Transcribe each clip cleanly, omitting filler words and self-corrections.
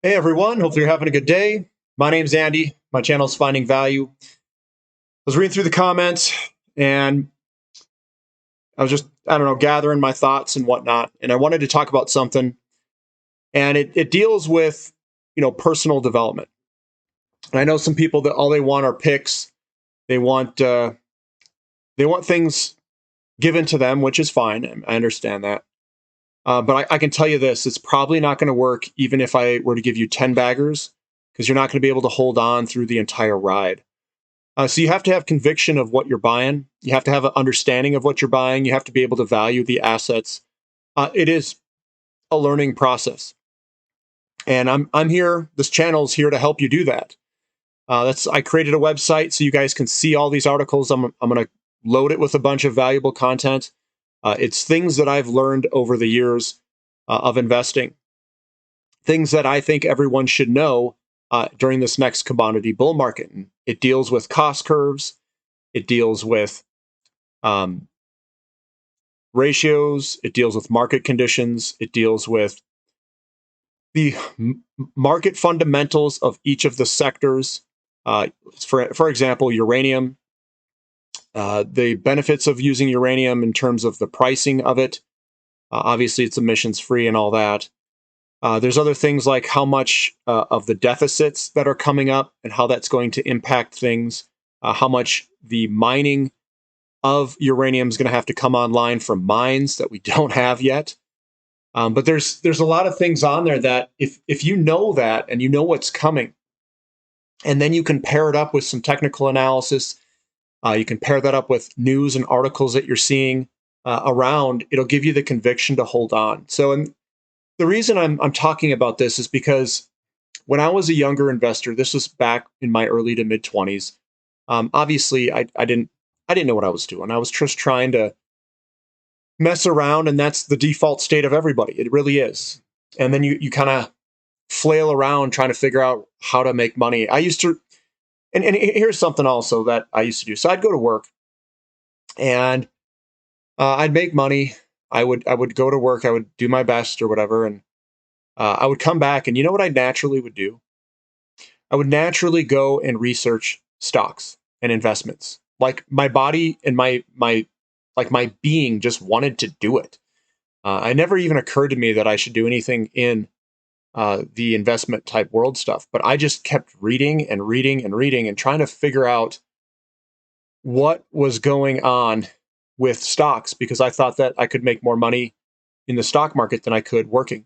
Hey everyone, hopefully you're having a good day. My name's Andy. My channel's Finding Value. I was reading through the comments and I was just, I don't know, gathering my thoughts and whatnot. And I wanted to talk about something, and it deals with, personal development. And I know some people that all they want are picks. They want things given to them, which is fine. I understand that. But I can tell you this, it's probably not going to work even if I were to give you 10 baggers, because you're not going to be able to hold on through the entire ride. So you have to have conviction of what you're buying. You have to have an understanding of what you're buying. You have to be able to value the assets. It is a learning process, and I'm here. This channel is here to help you do that. I created a website so you guys can see all these articles. I'm going to load it with a bunch of valuable content. It's things that I've learned over the years of investing, things that I think everyone should know during this next commodity bull market. And it deals with cost curves. It deals with ratios. It deals with market conditions. It deals with the market fundamentals of each of the sectors. For example, uranium, the benefits of using uranium in terms of the pricing of it. Obviously, it's emissions free and all that. There's other things like how much of the deficits that are coming up and how that's going to impact things, how much the mining of uranium is going to have to come online from mines that we don't have yet. But there's a lot of things on there that if you know that and you know what's coming, and then you can pair it up with some technical analysis, you can pair that up with news and articles that you're seeing around, it'll give you the conviction to hold on. So, and the reason I'm talking about this is because when I was a younger investor, this was back in my early to mid 20s. Obviously, I didn't know what I was doing. I was just trying to mess around, and that's the default state of everybody. It really is. And then you kind of flail around trying to figure out how to make money. I used to, and here's something also that I used to do. So I'd go to work, and I'd make money. I would go to work. I would do my best or whatever, and I would come back, and you know what I naturally would do? I would naturally go and research stocks and investments. Like my body and my being just wanted to do it. I never even occurred to me that I should do anything in the investment type world stuff, but I just kept reading and reading and reading and trying to figure out what was going on with stocks, because I thought that I could make more money in the stock market than I could working.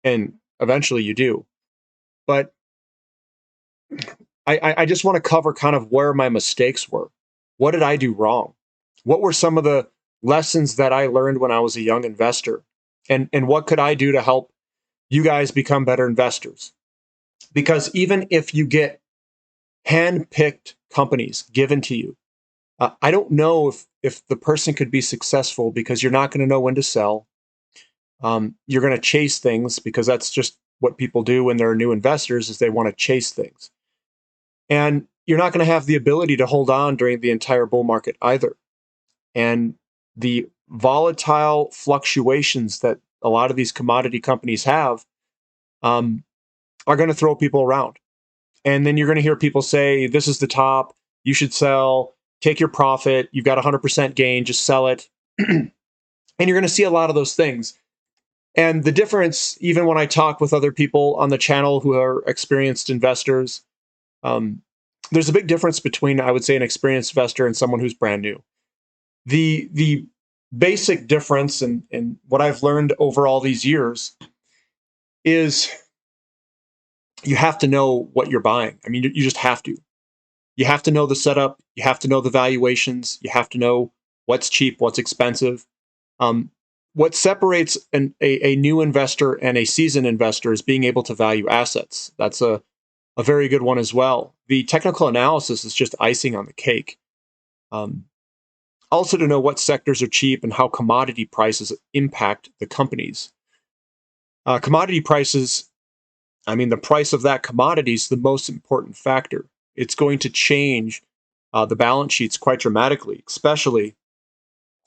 And eventually you do. But I just want to cover kind of where my mistakes were. What did I do wrong? What were some of the lessons that I learned when I was a young investor? And what could I do to help you guys become better investors? Because even if you get hand-picked companies given to you, I don't know if the person could be successful, because you're not going to know when to sell. You're going to chase things, because that's just what people do when they're new investors, is they want to chase things. And you're not going to have the ability to hold on during the entire bull market either. And the volatile fluctuations that a lot of these commodity companies have are going to throw people around. And then you're going to hear people say, this is the top, you should sell, take your profit, you've got 100% gain, just sell it. And you're going to see a lot of those things. And the difference, even when I talk with other people on the channel who are experienced investors, there's a big difference between, I would say, an experienced investor and someone who's brand new. The basic difference, and what I've learned over all these years, is you have to know what you're buying. I mean, you just have to. You have to know the setup. You have to know the valuations. You have to know what's cheap, what's expensive. What separates a new investor and a seasoned investor is being able to value assets. That's a very good one as well. The technical analysis is just icing on the cake. Also to know what sectors are cheap and how commodity prices impact the companies. Commodity prices, I mean, the price of that commodity is the most important factor. It's going to change the balance sheets quite dramatically, especially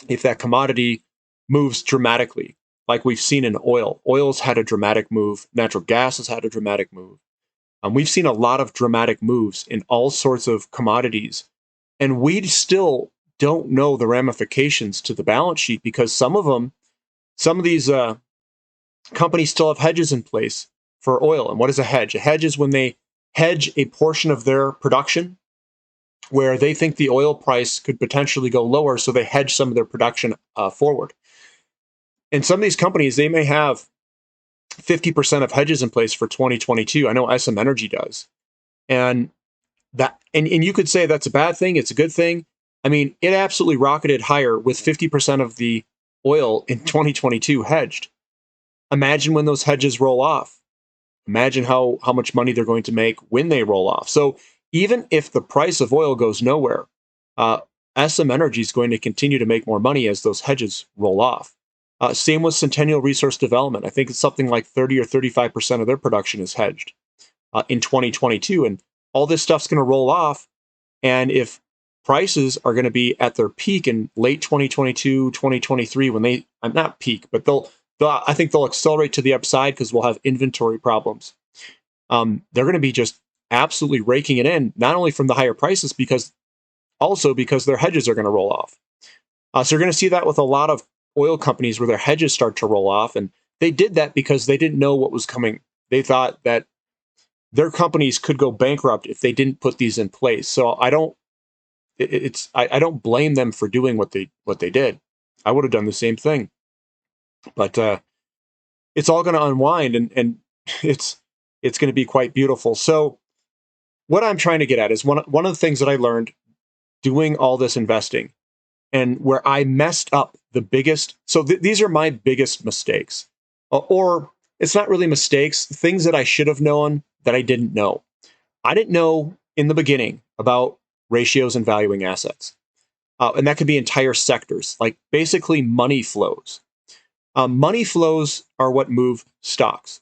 if that commodity moves dramatically. like we've seen in oil. Oil's had a dramatic move. Natural gas has had a dramatic move. We've seen a lot of dramatic moves in all sorts of commodities, and we still don't know the ramifications to the balance sheet because some of these companies still have hedges in place for oil. And what is a hedge? A hedge is when they hedge a portion of their production where they think the oil price could potentially go lower, so they hedge some of their production forward. And some of these companies, they may have 50% of hedges in place for 2022. I know SM Energy does. And and you could say that's a bad thing, it's a good thing. I mean, it absolutely rocketed higher with 50% of the oil in 2022 hedged. Imagine when those hedges roll off. Imagine how much money they're going to make when they roll off. So even if the price of oil goes nowhere, SM Energy is going to continue to make more money as those hedges roll off. Same with Centennial Resource Development. I think it's something like 30 or 35% of their production is hedged in 2022. And all this stuff's going to roll off. And if prices are going to be at their peak in late 2022, 2023, when they, not peak, but I think they'll accelerate to the upside because we'll have inventory problems. They're going to be just absolutely raking it in, not only from the higher prices, also because their hedges are going to roll off. So you're going to see that with a lot of oil companies where their hedges start to roll off. And they did that because they didn't know what was coming. They thought that their companies could go bankrupt if they didn't put these in place. So I don't blame them for doing what they did. I would have done the same thing. But it's all going to unwind, and it's going to be quite beautiful. So what I'm trying to get at is one of the things that I learned doing all this investing, and where I messed up the biggest. So these are my biggest mistakes, or it's not really mistakes. Things that I should have known that I didn't know. I didn't know in the beginning about ratios and valuing assets, and that could be entire sectors, like basically money flows. Money flows are what move stocks.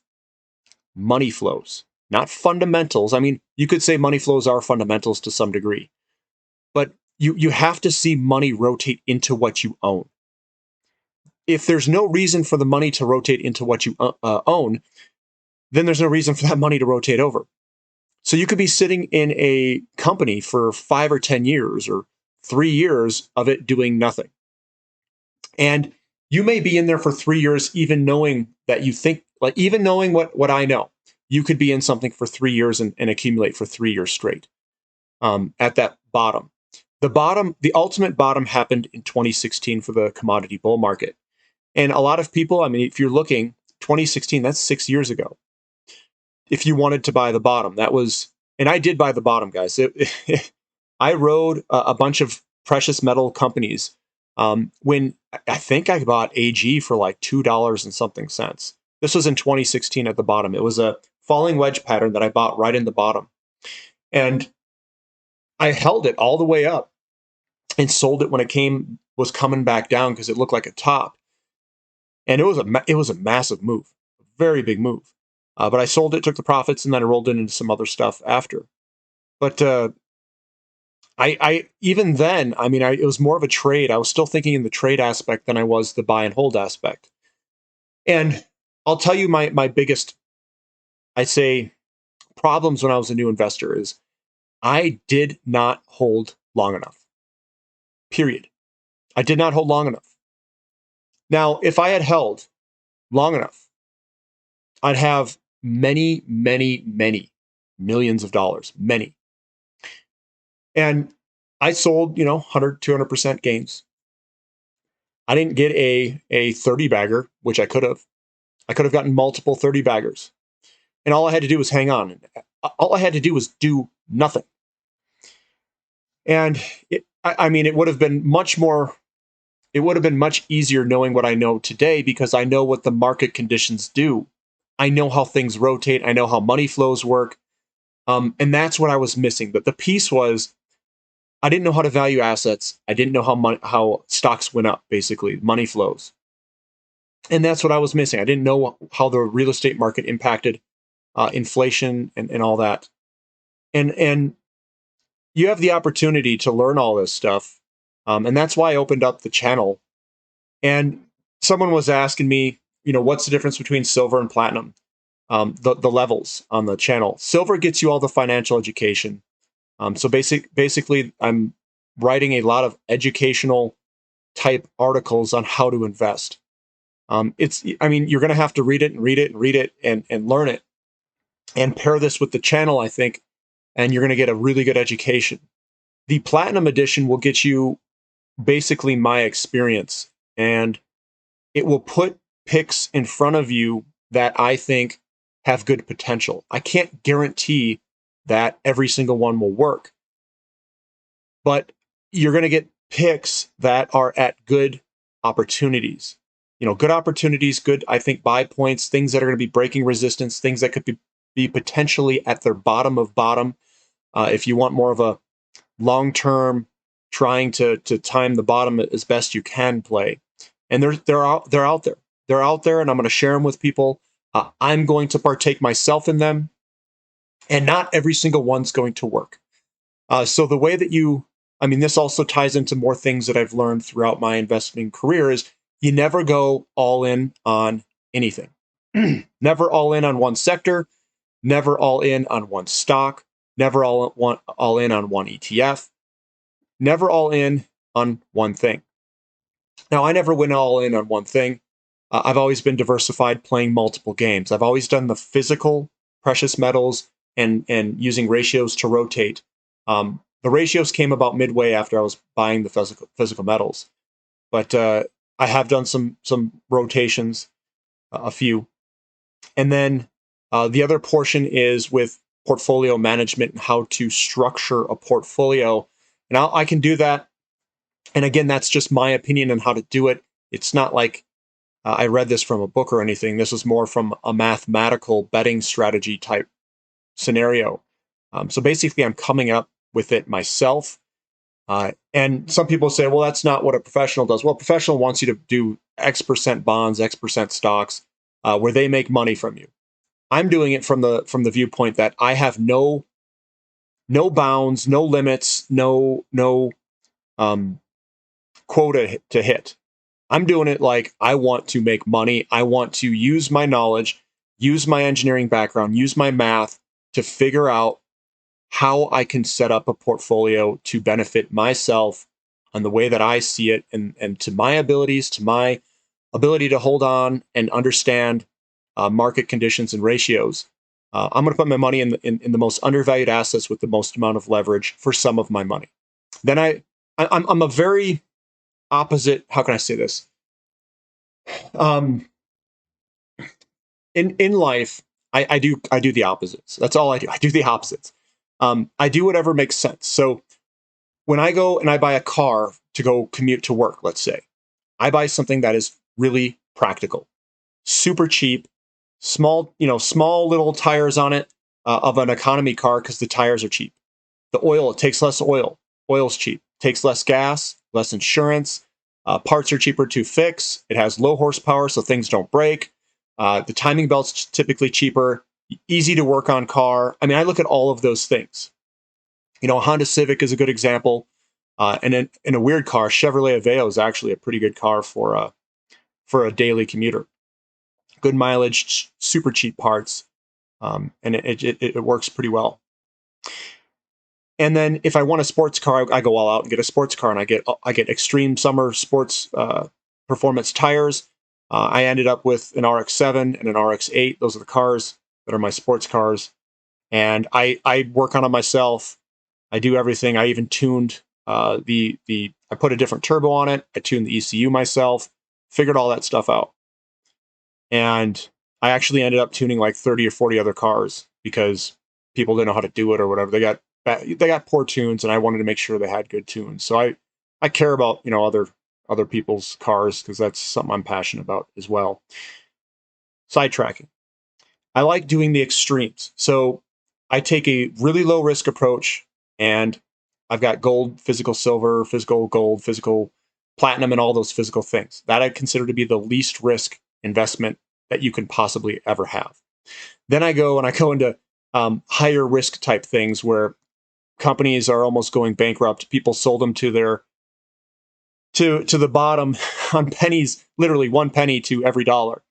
Money flows, not fundamentals. I mean, you could say money flows are fundamentals to some degree, but you have to see money rotate into what you own. If there's no reason for the money to rotate into what you own, then there's no reason for that money to rotate over. So you could be sitting in a company for 5 or 10 years or 3 years of it doing nothing. And you may be in there for 3 years, even knowing that you think, like even knowing what I know, you could be in something for 3 years and accumulate for 3 years straight at that bottom. The ultimate bottom happened in 2016 for the commodity bull market. And a lot of people, I mean, if you're looking, 2016, that's 6 years ago. If you wanted to buy the bottom, and I did buy the bottom, guys. I rode a bunch of precious metal companies when I think I bought AG for like $2 and something cents. This was in 2016 at the bottom. It was a falling wedge pattern that I bought right in the bottom. And I held it all the way up and sold it when it was coming back down because it looked like a top. And it was a massive move, a very big move. But I sold it, took the profits, and then I rolled it into some other stuff after. But I even then, I mean, it was more of a trade. I was still thinking in the trade aspect than I was the buy and hold aspect. And I'll tell you my biggest, I'd say, problems when I was a new investor is I did not hold long enough. Period. I did not hold long enough. Now, if I had held long enough, I'd have many, many, many millions of dollars, many. And I sold, 100, 200% gains. I didn't get a 30 bagger, which I could have. I could have gotten multiple 30 baggers. And all I had to do was hang on. All I had to do was do nothing. And it would have been much easier knowing what I know today because I know what the market conditions do. I know how things rotate. I know how money flows work. And that's what I was missing. But the piece was I didn't know how to value assets. I didn't know how stocks went up, basically, money flows. And that's what I was missing. I didn't know how the real estate market impacted inflation and all that. And you have the opportunity to learn all this stuff. And that's why I opened up the channel. And someone was asking me, what's the difference between silver and platinum? The levels on the channel. Silver gets you all the financial education. So basically, I'm writing a lot of educational type articles on how to invest. You're going to have to read it and read it and read it and learn it, and pair this with the channel, I think, and you're going to get a really good education. The platinum edition will get you basically my experience, and it will put picks in front of you that I think have good potential. I can't guarantee that every single one will work, but you're going to get picks that are at good opportunities. Good opportunities, good, I think, buy points, things that are going to be breaking resistance, things that could be potentially at their bottom of bottom. If you want more of a long-term, trying to time the bottom as best you can play. And they're out there. They're out there, and I'm going to share them with people. I'm going to partake myself in them, and not every single one's going to work. So the way that this also ties into more things that I've learned throughout my investing career is you never go all in on anything. Never all in on one sector, never all in on one stock, never all in on one ETF, never all in on one thing. Now, I never went all in on one thing. I've always been diversified, playing multiple games. I've always done the physical precious metals and using ratios to rotate. The ratios came about midway after I was buying the physical metals, but I have done some rotations, a few, and then the other portion is with portfolio management and how to structure a portfolio. And I can do that. And again, that's just my opinion on how to do it. It's not like I read this from a book or anything. This is more from a mathematical betting strategy type scenario. So basically, I'm coming up with it myself. And some people say, well, that's not what a professional does. Well, a professional wants you to do X% bonds, X% stocks, where they make money from you. I'm doing it from the viewpoint that I have no bounds, no limits, no quota to hit. I'm doing it like I want to make money. I want to use my knowledge, use my engineering background, use my math to figure out how I can set up a portfolio to benefit myself on the way that I see it, and to my abilities, to my ability to hold on and understand market conditions and ratios. I'm going to put my money in the most undervalued assets with the most amount of leverage for some of my money. Then I'm a very opposite. How can I say this? In life, I do the opposites. That's all I do. I do the opposites. I do whatever makes sense. So when I go and I buy a car to go commute to work, let's say, I buy something that is really practical, super cheap, small little tires on it, of an economy car because the tires are cheap. The oil, it takes less oil. Oil's cheap. Takes less gas, less insurance. Parts are cheaper to fix. It has low horsepower, so things don't break. The timing belt's typically cheaper. Easy to work on car. I look at all of those things. A Honda Civic is a good example. And in a weird car, Chevrolet Aveo is actually a pretty good car for a daily commuter. Good mileage, super cheap parts, and it works pretty well. And then if I want a sports car, I go all out and get a sports car, and I get extreme summer sports performance tires. I ended up with an RX-7 and an RX-8. Those are the cars that are my sports cars, and I work on them myself. I do everything. I even tuned I put a different turbo on it. I tuned the ECU myself. Figured all that stuff out, and I actually ended up tuning like 30 or 40 other cars because people didn't know how to do it or whatever. They got poor tunes, and I wanted to make sure they had good tunes. So I care about other people's cars because that's something I'm passionate about as well. Sidetracking. I like doing the extremes. So I take a really low risk approach, and I've got gold, physical silver, physical gold, physical platinum, and all those physical things. That I consider to be the least risk investment that you can possibly ever have. Then I go into higher risk type things where companies are almost going bankrupt. People sold them to the bottom on pennies, literally 1 penny to every dollar.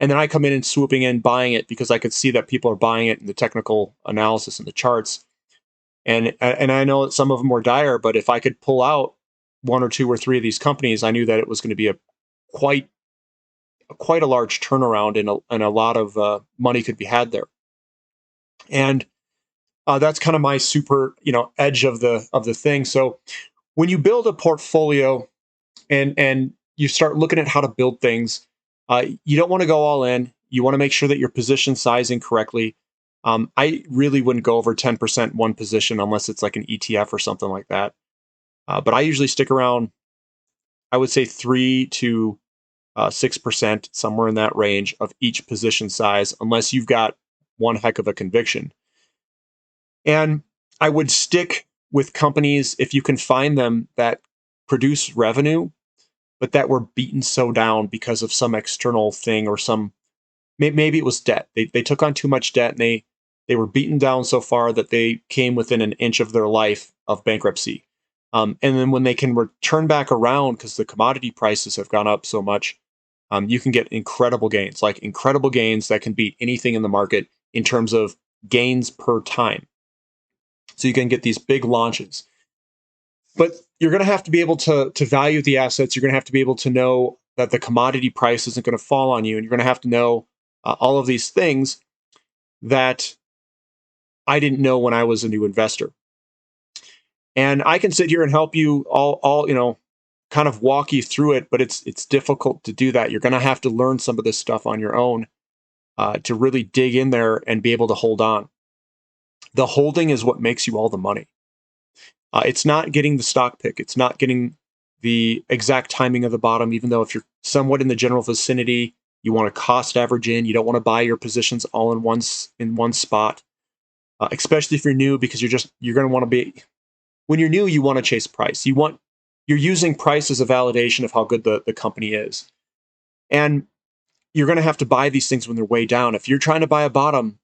And then I come in and swooping in, buying it because I could see that people are buying it in the technical analysis and the charts. And I know that some of them were dire, but if I could pull out one or two or three of these companies, I knew that it was going to be a quite a large turnaround, and a lot of money could be had there. And that's kind of my super edge of the thing. So when you build a portfolio and you start looking at how to build things, you don't want to go all in. You want to make sure that you're position sizing correctly. I really wouldn't go over 10% one position unless it's like an ETF or something like that. But I usually stick around, I would say 3 to 6%, somewhere in that range of each position size, unless you've got one heck of a conviction. And I would stick with companies, if you can find them, that produce revenue, but that were beaten so down because of some external thing, or maybe it was debt. They took on too much debt, and they were beaten down so far that they came within an inch of their life of bankruptcy. And then when they can turn back around because the commodity prices have gone up so much, you can get incredible gains that can beat anything in the market in terms of gains per time. So you can get these big launches. But you're going to have to be able to value the assets. You're going to have to be able to know that the commodity price isn't going to fall on you. And you're going to have to know all of these things that I didn't know when I was a new investor. And I can sit here and help you all kind of walk you through it, but it's difficult to do that. You're going to have to learn some of this stuff on your own to really dig in there and be able to hold on. The holding is what makes you all the money. It's not getting the stock pick. It's not getting the exact timing of the bottom, even though if you're somewhat in the general vicinity, you want to cost average in. You don't want to buy your positions all in one spot, especially if you're new, because you're going to want to be, when you're new, you want to chase price. You're using price as a validation of how good the company is. And you're going to have to buy these things when they're way down. If you're trying to buy a bottom,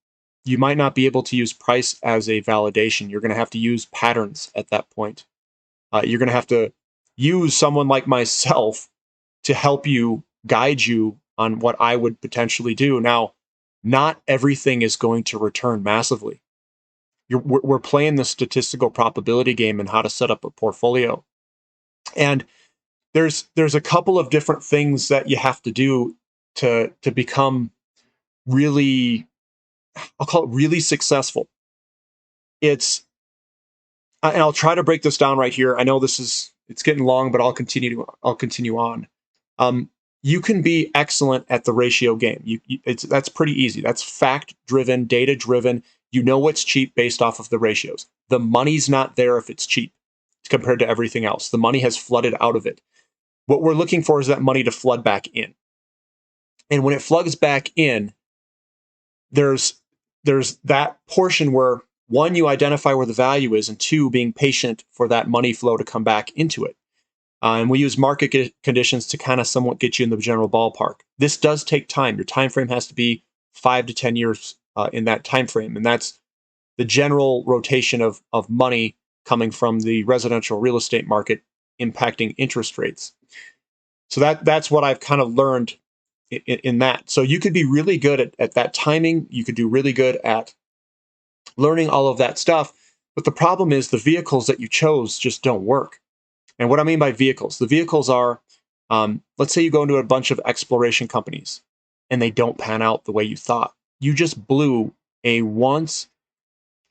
you might not be able to use price as a validation. You're going to have to use patterns at that point. You're going to have to use someone like myself to help you, guide you on what I would potentially do. Now, not everything is going to return massively. We're playing the statistical probability game and how to set up a portfolio. And there's a couple of different things that you have to do to become really, I'll call it really successful. And I'll try to break this down right here. I know it's getting long, but I'll continue on. You can be excellent at the ratio game. That's pretty easy. That's fact driven, data driven. You know what's cheap based off of the ratios. The money's not there if it's cheap compared to everything else. The money has flooded out of it. What we're looking for is that money to flood back in. And when it floods back in, there's that portion where, one, you identify where the value is, and two, being patient for that money flow to come back into it. And we use market conditions to kind of somewhat get you in the general ballpark. This does take time. Your time frame has to be 5 to 10 years in that time frame, and that's the general rotation of money coming from the residential real estate market impacting interest rates. So that's what I've kind of learned in that. So you could be really good at that timing. You could do really good at learning all of that stuff. But the problem is the vehicles that you chose just don't work. And what I mean by vehicles, the vehicles are, let's say you go into a bunch of exploration companies and they don't pan out the way you thought. You just blew a once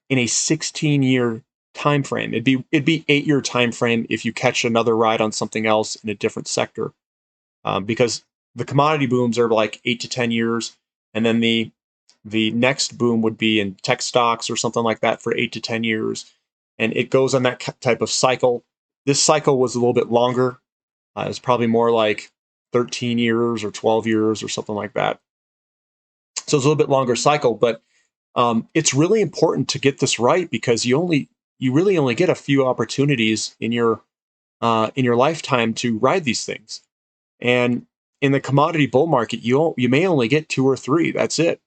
in a 16-year time frame. It'd be 8-year time frame if you catch another ride on something else in a different sector, because the commodity booms are like 8 to 10 years, and then the next boom would be in tech stocks or something like that for 8 to 10 years, and it goes on that type of cycle. This cycle was a little bit longer. It was probably more like 13 years or 12 years or something like that. So it's a little bit longer cycle, but it's really important to get this right, because you really only get a few opportunities in your lifetime to ride these things. And in the commodity bull market, you may only get 2 or 3. That's it.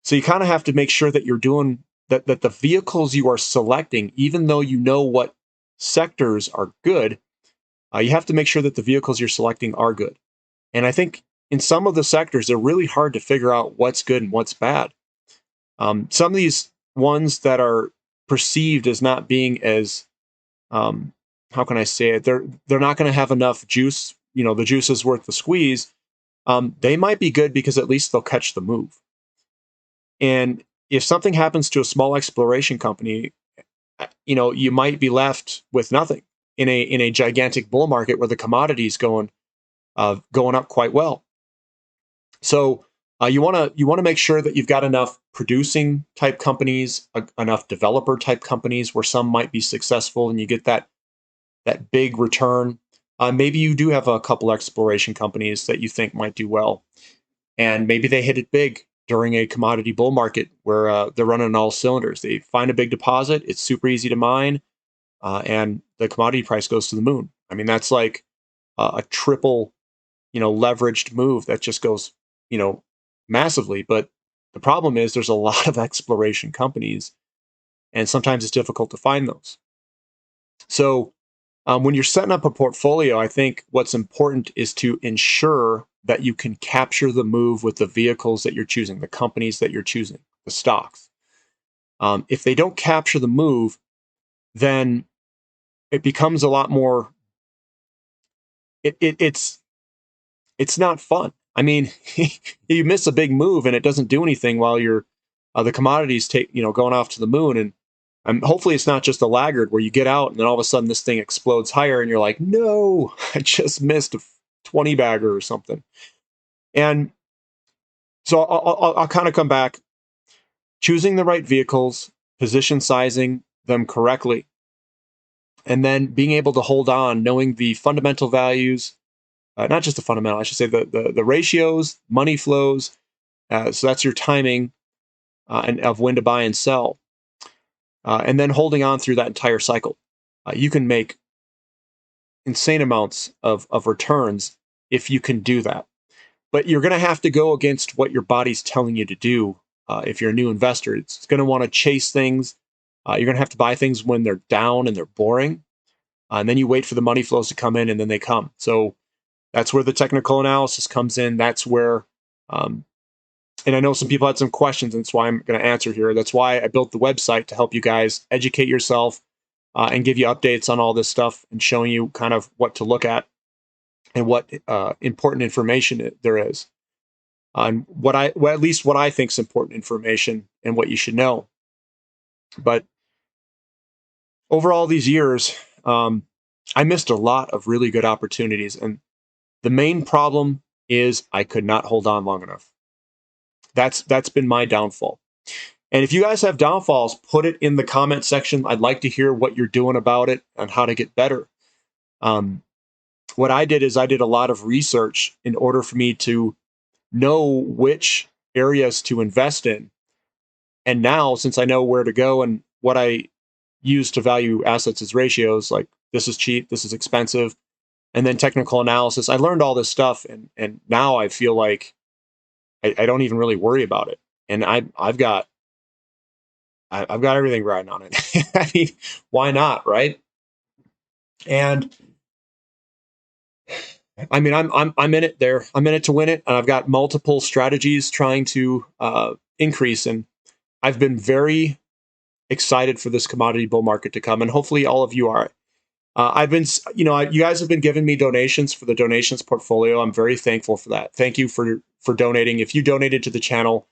So you kind of have to make sure that you're doing that the vehicles you are selecting, even though you know what sectors are good, you have to make sure that the vehicles you're selecting are good. And I think in some of the sectors, they're really hard to figure out what's good and what's bad. Some of these ones that are perceived as not being as how can I say it? They're not going to have enough juice. You know, the juice is worth the squeeze. They might be good because at least they'll catch the move. And if something happens to a small exploration company, you know, you might be left with nothing in a gigantic bull market where the commodity's going up quite well. So you want to make sure that you've got enough producing type companies, enough developer type companies where some might be successful, and you get that big return. Maybe you do have a couple exploration companies that you think might do well, and maybe they hit it big during a commodity bull market where they're running on all cylinders. They find a big deposit, it's super easy to mine, and the commodity price goes to the moon. I mean, that's like a triple, leveraged move that just goes, massively. But the problem is there's a lot of exploration companies, and sometimes it's difficult to find those. So when you're setting up a portfolio, I think what's important is to ensure that you can capture the move with the vehicles that you're choosing, the companies that you're choosing, the stocks. If they don't capture the move, then it becomes a lot more. It's not fun. I mean, you miss a big move and it doesn't do anything while you're the commodities going off to the moon, and hopefully it's not just a laggard where you get out and then all of a sudden this thing explodes higher and you're like, no, I just missed a 20 bagger or something. And so I'll kind of come back, choosing the right vehicles, position sizing them correctly, and then being able to hold on, knowing the fundamental values, not just the fundamental, I should say the ratios, money flows. So that's your timing and of when to buy and sell, and then holding on through that entire cycle. You can make insane amounts of returns if you can do that. But you're going to have to go against what your body's telling you to do. If you're a new investor, it's going to want to chase things. You're going to have to buy things when they're down and they're boring. And then you wait for the money flows to come in, and then they come. So that's where the technical analysis comes in. That's where, and I know some people had some questions, and that's why I'm going to answer here. That's why I built the website, to help you guys educate yourself and give you updates on all this stuff and showing you kind of what to look at and what important information there is. On at least what I think is important information and what you should know. But over all these years, I missed a lot of really good opportunities. And the main problem is I could not hold on long enough. That's been my downfall. And if you guys have downfalls, put it in the comment section. I'd like to hear what you're doing about it and how to get better. What I did is I did a lot of research in order for me to know which areas to invest in. And now, since I know where to go and what I use to value assets as ratios, like this is cheap, this is expensive, and then technical analysis, I learned all this stuff, and now I feel like I don't even really worry about it. And I've got everything riding on it. I mean, why not, right? And I mean, I'm in it there. I'm in it to win it, and I've got multiple strategies trying to increase. And I've been very excited for this commodity bull market to come, and hopefully all of you are. I've been, you guys have been giving me donations for the donations portfolio. I'm very thankful for that. Thank you for donating. If you donated to the channel,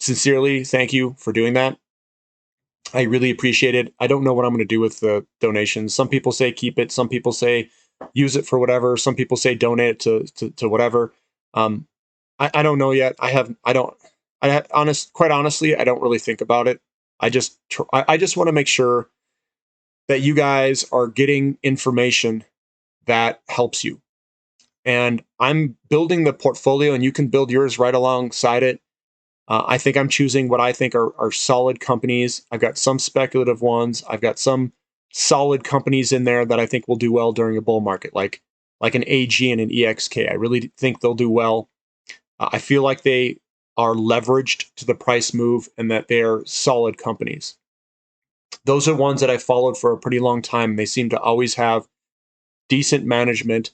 sincerely, thank you for doing that. I really appreciate it. I don't know what I'm going to do with the donations. Some people say keep it. Some people say use it for whatever. Some people say donate it to whatever. I don't know yet. Quite honestly, I don't really think about it. I just want to make sure that you guys are getting information that helps you. And I'm building the portfolio, and you can build yours right alongside it. I think I'm choosing what I think are solid companies. I've got some speculative ones. I've got some solid companies in there that I think will do well during a bull market, like an AG and an EXK. I really think they'll do well. I feel like they are leveraged to the price move and that they are solid companies. Those are ones that I followed for a pretty long time. They seem to always have decent management.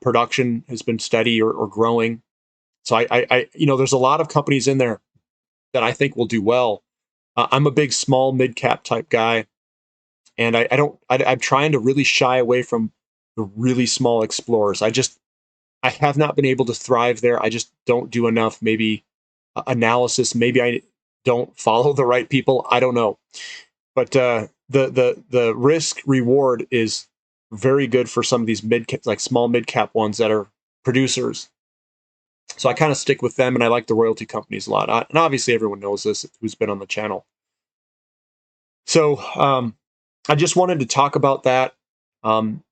Production has been steady or growing. So there's a lot of companies in there that I think will do well. I'm a big small mid cap type guy, and I'm trying to really shy away from the really small explorers. I have not been able to thrive there. I just don't do enough maybe analysis. Maybe I don't follow the right people. I don't know. But the risk reward is very good for some of these like small mid cap ones that are producers. So I kind of stick with them, and I like the royalty companies a lot. And obviously, everyone knows this who's been on the channel. So I just wanted to talk about that. And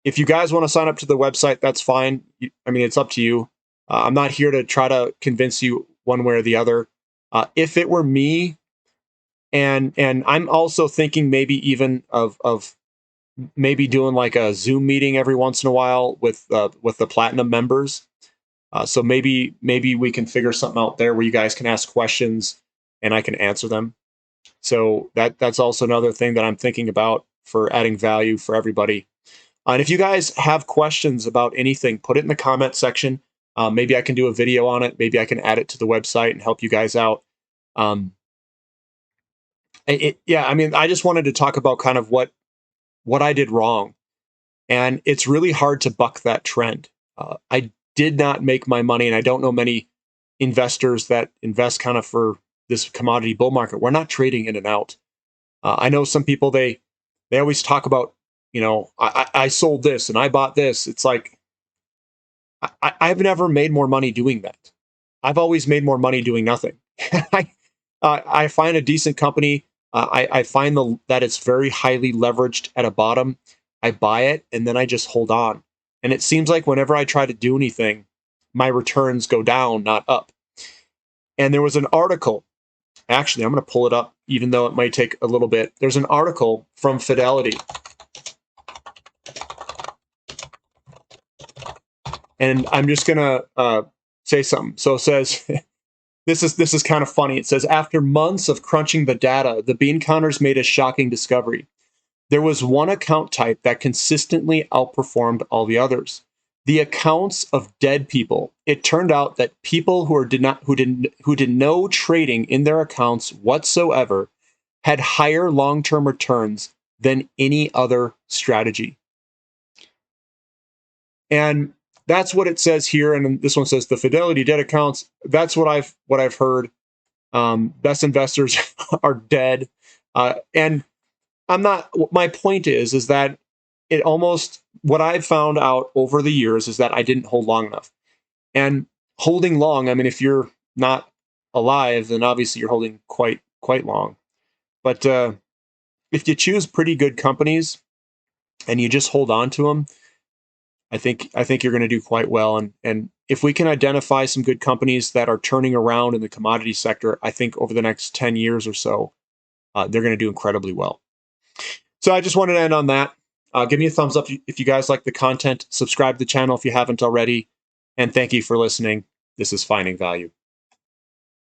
if you guys want to sign up to the website, that's fine. I mean, it's up to you. I'm not here to try to convince you one way or the other. If it were me, and I'm also thinking maybe even of maybe doing like a Zoom meeting every once in a while with the platinum members. So maybe we can figure something out there where you guys can ask questions and I can answer them. So that's also another thing that I'm thinking about for adding value for everybody. And if you guys have questions about anything, put it in the comment section. Maybe I can do a video on it. Maybe I can add it to the website and help you guys out. Yeah, I mean, I just wanted to talk about kind of what I did wrong. And it's really hard to buck that trend. I did not make my money, and I don't know many investors that invest kind of for this commodity bull market. We're not trading in and out. I know some people, they always talk about, I sold this and I bought this. It's like, I've never made more money doing that. I've always made more money doing nothing. I find a decent company. I find that it's very highly leveraged at a bottom. I buy it and then I just hold on. And it seems like whenever I try to do anything, my returns go down, not up. And there was an article. Actually, I'm going to pull it up, even though it might take a little bit. There's an article from Fidelity. And I'm just going to say something. So it says, this is kind of funny. It says, after months of crunching the data, the bean counters made a shocking discovery. There was one account type that consistently outperformed all the others. The accounts of dead people. It turned out that people who did no trading in their accounts whatsoever had higher long-term returns than any other strategy. And that's what it says here. And this one says the Fidelity dead accounts. That's what I've heard. Best investors are dead. And I'm not, my point is that it almost, what I've found out over the years is that I didn't hold long enough. And holding long, I mean, if you're not alive, then obviously you're holding quite long. But if you choose pretty good companies and you just hold on to them, I think you're going to do quite well. And if we can identify some good companies that are turning around in the commodity sector, I think over the next 10 years or so, they're going to do incredibly well. So I just wanted to end on that. Give me a thumbs up if you guys like the content. Subscribe to the channel if you haven't already. And thank you for listening. This is Finding Value.